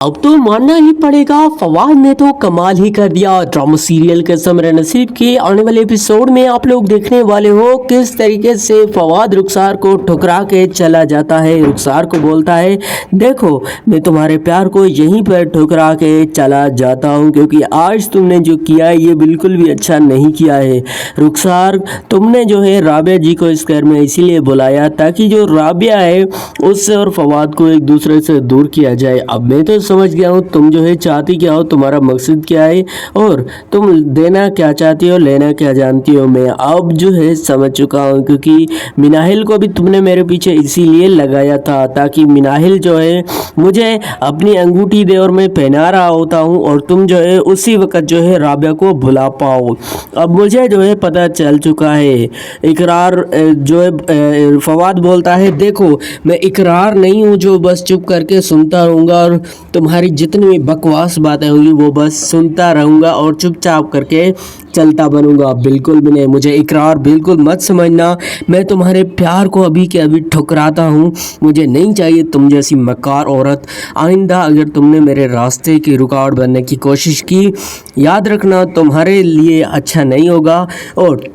अब तो मानना ही पड़ेगा, फवाद ने तो कमाल ही कर दिया। ड्रामा सीरियल के समर नसीब के आने वाले एपिसोड में आप लोग देखने वाले हो किस तरीके से फवाद रुखसार को ठुकरा के चला जाता है। रुखसार को बोलता है, देखो मैं तुम्हारे प्यार को यहीं पर ठुकरा के चला जाता हूँ, क्योंकि आज तुमने जो किया है ये बिल्कुल भी अच्छा नहीं किया है। रुखसार, तुमने जो है राबिया जी को इस घर में इसीलिए बुलाया ताकि जो राबिया है उससे और फवाद को एक दूसरे से दूर किया जाए। अब मैं तो समझ गया हूँ तुम जो है चाहती क्या हो, तुम्हारा मकसद क्या है और तुम देना क्या चाहती हो, लेना क्या जानती हो। मैं अब जो है समझ चुका हूँ, क्योंकि मिनाहिल को भी तुमने मेरे पीछे इसीलिए लगाया था ताकि मिनाहिल जो है मुझे अपनी अंगूठी दे और मैं पहना रहा होता हूँ और तुम जो है उसी वक्त जो है राबिया को भुला पाओ। अब मुझे जो है पता चल चुका है। इकरार जो है फवाद बोलता है, देखो मैं इकरार नहीं हूँ जो बस चुप करके सुनता रहूँगा और तुम्हारी जितनी भी बकवास बातें होंगी वो बस सुनता रहूँगा और चुपचाप करके चलता बनूंगा। बिल्कुल भी नहीं, मुझे इकरार बिल्कुल मत समझना। मैं तुम्हारे प्यार को अभी के अभी ठुकराता हूँ। मुझे नहीं चाहिए तुम जैसी मक्कार औरत। आइंदा अगर तुमने मेरे रास्ते की रुकावट बनने की कोशिश की, याद रखना तुम्हारे लिए अच्छा नहीं होगा और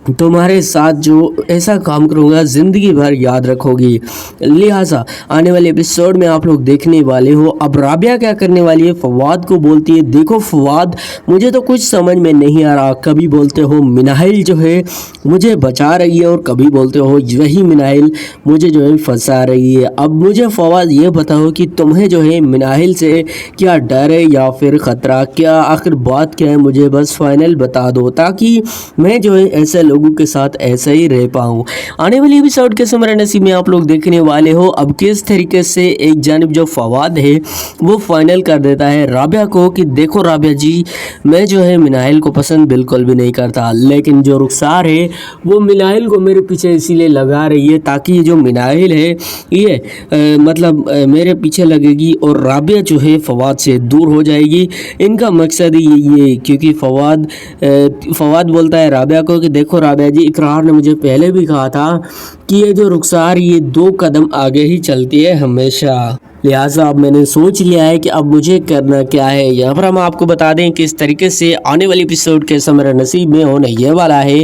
तुम्हारे साथ जो ऐसा काम करूँगा ज़िंदगी भर याद रखोगी। लिहाजा आने वाले एपिसोड में आप लोग देखने वाले हो। अब राबिया क्या करने वाली है, फवाद को बोलती है, देखो फवाद मुझे तो कुछ समझ में नहीं आ रहा। कभी बोलते हो मिनाहिल जो है मुझे बचा रही है और कभी बोलते हो वही मिनाहिल मुझे जो है फंसा रही है। अब मुझे फवाद ये बताओ कि तुम्हें जो है मिनाहिल से क्या डर है या फिर ख़तरा, क्या आखिर बात क्या है, मुझे बस फाइनल बता दो ताकि मैं जो है ऐसे लोगों के साथ ऐसे ही रह पाऊँ। आने वाली एपिसोड के समर नसीब में आप लोग देखने वाले हो अब किस तरीके से एक जानिब जो फवाद है वो फाइनल कर देता है राबिया को कि देखो राबिया जी, मैं जो है मिनाहिल को पसंद बिल्कुल भी नहीं करता, लेकिन जो रुखसार है वो मिनाहिल को मेरे पीछे इसीलिए लगा रही है ताकि जो मिनाहिल है ये मतलब मेरे पीछे लगेगी और राबिया जो है फवाद से दूर हो जाएगी। इनका मकसद ही यही है, क्योंकि फवाद बोलता है राबिया को कि देखो राबिया जी, इकरार ने मुझे पहले भी कहा था कि ये जो रुखसार ये 2 कदम आगे ही चलती है हमेशा। लिहाजा अब मैंने सोच लिया है कि अब मुझे करना क्या है। यहाँ पर हम आपको बता दें कि इस तरीके से आने वाली एपिसोड के समर नसीब में होने ये वाला है।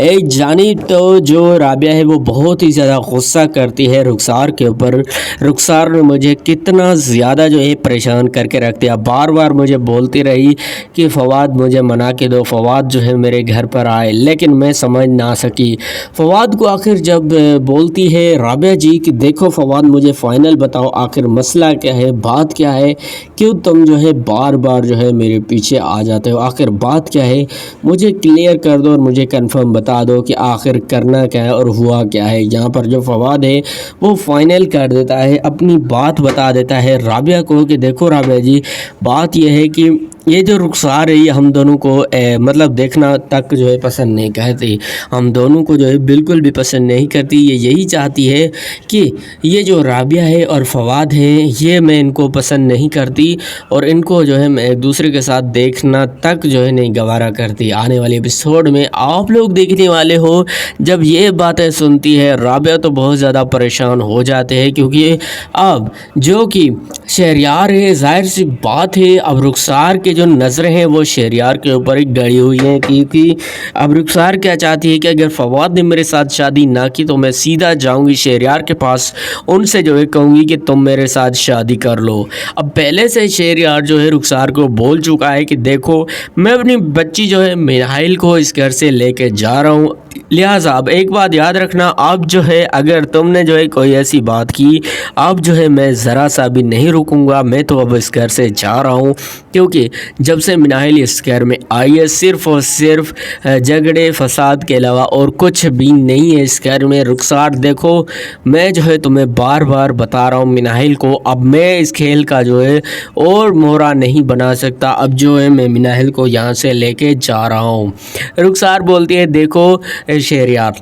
एक जानिब तो जो राबिया है वो बहुत ही ज़्यादा गुस्सा करती है रुखसार के ऊपर। रुखसार ने मुझे कितना ज़्यादा जो है परेशान करके रख दिया, बार बार मुझे बोलती रही कि फवाद मुझे मना के दो, फवाद जो है मेरे घर पर आए, लेकिन मैं समझ ना सकी। फवाद को आखिर जब बोलती है राबिया जी कि देखो फवाद मुझे फ़ाइनल बताओ आखिर मसला क्या है, बात क्या है, क्यों तुम जो है बार बार जो है मेरे पीछे आ जाते हो, आखिर बात क्या है, मुझे क्लियर कर दो और मुझे कंफर्म बता दो कि आखिर करना क्या है और हुआ क्या है। यहाँ पर जो फवाद है वो फाइनल कर देता है, अपनी बात बता देता है राबिया को कि देखो राबिया जी, बात यह है कि ये जो रुखसार है ये हम दोनों को मतलब देखना तक जो है पसंद नहीं करती, हम दोनों को जो है बिल्कुल भी पसंद नहीं करती। ये यही चाहती है कि ये जो राबिया है और फवाद है ये मैं इनको पसंद नहीं करती और इनको जो है मैं एक दूसरे के साथ देखना तक जो है नहीं गवारा करती। आने वाले एपिसोड में आप लोग देखने वाले हो जब ये बातें सुनती है राबिया तो बहुत ज़्यादा परेशान हो जाते हैं, क्योंकि अब जो कि शहरयार है, जाहिर सी बात है अब रुखसार के जो नज़रें हैं वो शहरयार के ऊपर ही गड़ी हुई हैं, क्योंकि अब रुखसार क्या चाहती है कि अगर फवाद ने मेरे साथ शादी ना की तो मैं सीधा जाऊंगी शहरयार के पास, उनसे जो है कहूँगी कि तुम मेरे साथ शादी कर लो। अब पहले से शहरयार जो है रुखसार को बोल चुका है कि देखो मैं अपनी बच्ची जो है मिनाहिल को इस घर से लेके जा रहा हूँ। लिहाजा अब एक बात याद रखना, अब जो है अगर तुमने जो है कोई ऐसी बात की, अब जो है मैं ज़रा सा भी नहीं रुकूंगा, मैं तो अब इस घर से जा रहा हूँ, क्योंकि जब से मिनाहिल इस घर में आई है सिर्फ़ और सिर्फ झगड़े फसाद के अलावा और कुछ भी नहीं है इस घर में। रुखसार देखो मैं जो है तुम्हें बार बार बता रहा हूँ मिनाहिल को, अब मैं इस खेल का जो है और मोहरा नहीं बना सकता, अब जो है मैं मिनाहिल को यहाँ से लेके जा रहा हूँ। रुखसार बोलती है देखो शहरयार,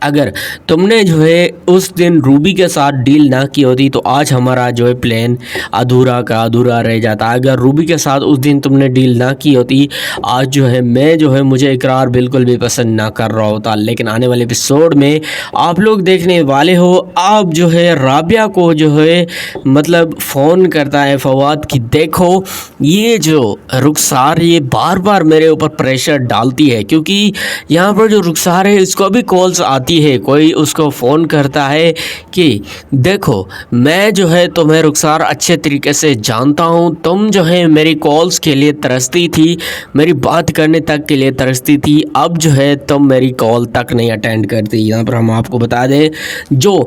اگر تم نے جو ہے اس دن روبی کے ساتھ ڈیل نہ کی ہوتی تو آج ہمارا جو ہے پلان ادھورا کا ادھورا رہ جاتا. اگر روبی کے ساتھ اس دن تم نے ڈیل نہ کی ہوتی آج جو ہے میں جو ہے مجھے اقرار بالکل بھی پسند نہ کر رہا ہوتا. لیکن آنے والے ایپیسوڈ میں آپ لوگ دیکھنے والے ہو آپ جو ہے رابعہ کو جو ہے مطلب فون کرتا ہے فواد کہ دیکھو یہ جو رخسار یہ بار بار میرے اوپر پریشر ڈالتی ہے, کیونکہ یہاں پر جو رخسار ہے اس کو بھی کالز آتی ہے, کوئی اس کو فون کرتا ہے کہ دیکھو میں جو ہے تمہیں رخسار اچھے طریقے سے جانتا ہوں, تم جو ہے میری کالز کے لیے ترستی تھی, میری بات کرنے تک کے لیے ترستی تھی, اب جو ہے تم میری کال تک نہیں اٹینڈ کرتی. یہاں پر ہم آپ کو بتا دیں جو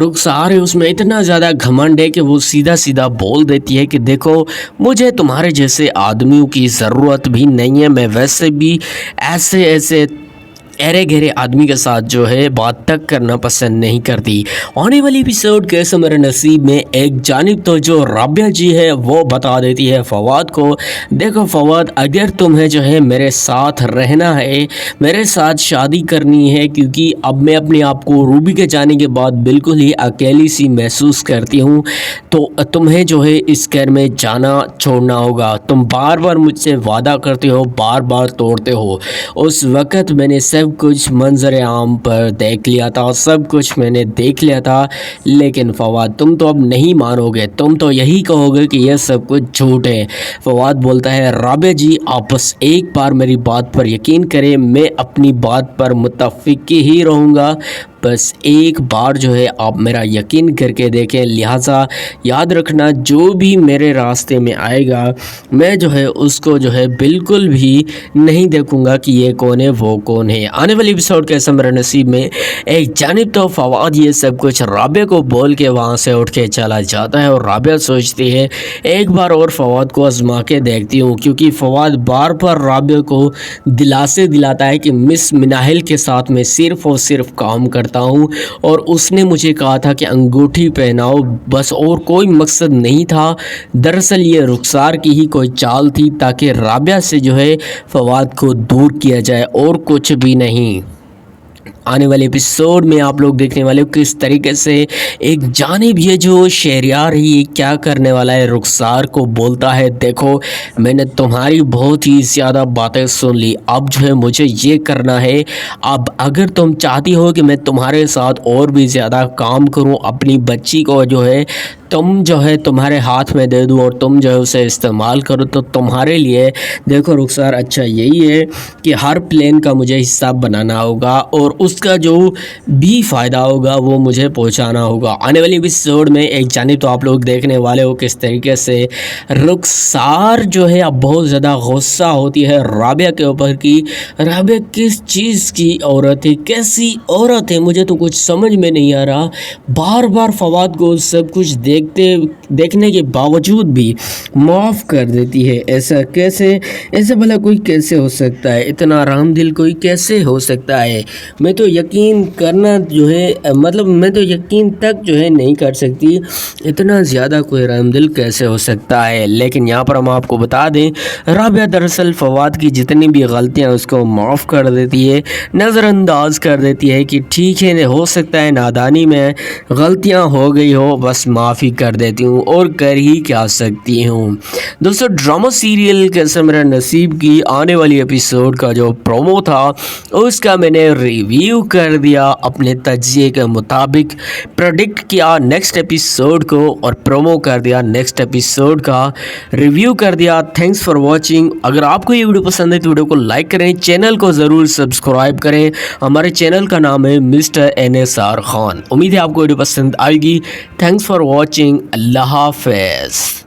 رخسار ہے اس میں اتنا زیادہ گھمنڈ ہے کہ وہ سیدھا سیدھا بول دیتی ہے کہ دیکھو مجھے تمہارے جیسے آدمیوں کی ضرورت بھی نہیں ہے, میں ویسے بھی ایسے ایرے گھیرے آدمی کے ساتھ جو ہے بات تک کرنا پسند نہیں کرتی. آنے والی ایپیسوڈ کیسے میرے نصیب میں ایک جانب تو جو رابعہ جی ہے وہ بتا دیتی ہے فواد کو دیکھو فواد اگر تمہیں جو ہے میرے ساتھ رہنا ہے, میرے ساتھ شادی کرنی ہے, کیونکہ اب میں اپنے آپ کو روبی کے جانے کے بعد بالکل ہی اکیلی سی محسوس کرتی ہوں, تو تمہیں جو ہے اس گھر میں جانا چھوڑنا ہوگا. تم بار بار مجھ سے وعدہ کرتے ہو, بار بار توڑتے ہو. اس وقت میں نے سب کچھ منظر عام پر دیکھ لیا تھا, سب کچھ میں نے دیکھ لیا تھا, لیکن فواد تم تو اب نہیں مانو گے, تم تو یہی کہو گے کہ یہ سب کچھ جھوٹ ہے. فواد بولتا ہے رابعہ جی آپ بس ایک بار میری بات پر یقین کریں, میں اپنی بات پر متفق ہی رہوں گا, بس ایک بار جو ہے آپ میرا یقین کر کے دیکھیں. لہٰذا یاد رکھنا جو بھی میرے راستے میں آئے گا میں جو ہے اس کو جو ہے بالکل بھی نہیں دیکھوں گا کہ یہ کون ہے وہ کون ہے. آنے والی ایپیسوڈ کے میرے نصیب میں ایک جانب تو فواد یہ سب کچھ رابعہ کو بول کے وہاں سے اٹھ کے چلا جاتا ہے, اور رابعہ سوچتی ہے ایک بار اور فواد کو آزما کے دیکھتی ہوں, کیونکہ فواد بار بار رابعہ کو دلاسے دلاتا ہے کہ مس مناہل کے ساتھ میں صرف اور صرف کام کرتا ہوں, اور اس نے مجھے کہا تھا کہ انگوٹھی پہناؤ بس, اور کوئی مقصد نہیں تھا. دراصل یہ رخسار کی ہی کوئی چال تھی تاکہ رابعہ سے جو ہے فواد کو دور کیا جائے, اور کچھ بھی نہیں. آنے والے ایپیسوڈ میں آپ لوگ دیکھنے والے ہو کس طریقے سے ایک جانب یہ جو شہریار ہے یہ کیا کرنے والا ہے, رخسار کو بولتا ہے دیکھو میں نے تمہاری بہت ہی زیادہ باتیں سن لی, اب جو ہے مجھے یہ کرنا ہے, اب اگر تم چاہتی ہو کہ میں تمہارے ساتھ اور بھی زیادہ کام کروں, اپنی بچی کو جو ہے تم جو ہے تمہارے ہاتھ میں دے دوں اور تم جو ہے اسے استعمال کرو, تو تمہارے لیے دیکھو رخسار اچھا یہی ہے کہ ہر پلان کا مجھے حصہ بنانا ہوگا, اور اس کا جو بھی فائدہ ہوگا وہ مجھے پہنچانا ہوگا. آنے والی ایپیسوڈ میں ایک جانب تو آپ لوگ دیکھنے والے ہو کس طریقے سے رخسار جو ہے اب بہت زیادہ غصہ ہوتی ہے رابعہ کے اوپر کی رابعہ کس چیز کی عورت ہے, کیسی عورت ہے, مجھے تو کچھ سمجھ میں نہیں آ رہا. بار بار فواد کو سب کچھ دیکھنے کے باوجود بھی معاف کر دیتی ہے. ایسا کیسے, ایسا بھلا کوئی کیسے ہو سکتا ہے, اتنا رحم دل کوئی کیسے ہو سکتا ہے. میں تو یقین کرنا جو ہے مطلب میں تو یقین تک جو ہے نہیں کر سکتی اتنا زیادہ کوئی رحم دل کیسے ہو سکتا ہے. لیکن یہاں پر ہم آپ کو بتا دیں رابعہ دراصل فواد کی جتنی بھی غلطیاں اس کو معاف کر دیتی ہے, نظر انداز کر دیتی ہے کہ ٹھیک ہے ہو سکتا ہے نادانی میں غلطیاں ہو گئی ہو, بس معافی کر دیتی ہوں اور کر ہی کیا سکتی ہوں. دوستو ڈرامہ سیریل کیسے میرا نصیب کی آنے والی ایپیسوڈ کا جو پرومو تھا اس کا میں نے ریویو کر دیا, اپنے تجزیے کے مطابق پریڈکٹ کیا نیکسٹ ایپیسوڈ کو اور پرومو کر دیا نیکسٹ ایپیسوڈ کا ریویو کر دیا. Thanks for watching. اگر آپ کو یہ ویڈیو پسند ہے تو ویڈیو کو لائک کریں, چینل کو ضرور سبسکرائب کریں. ہمارے چینل کا نام ہے مسٹر NSR خان. امید ہے آپ کو ویڈیو پسند آئے گی. Thanks for watching. اللہ حافظ.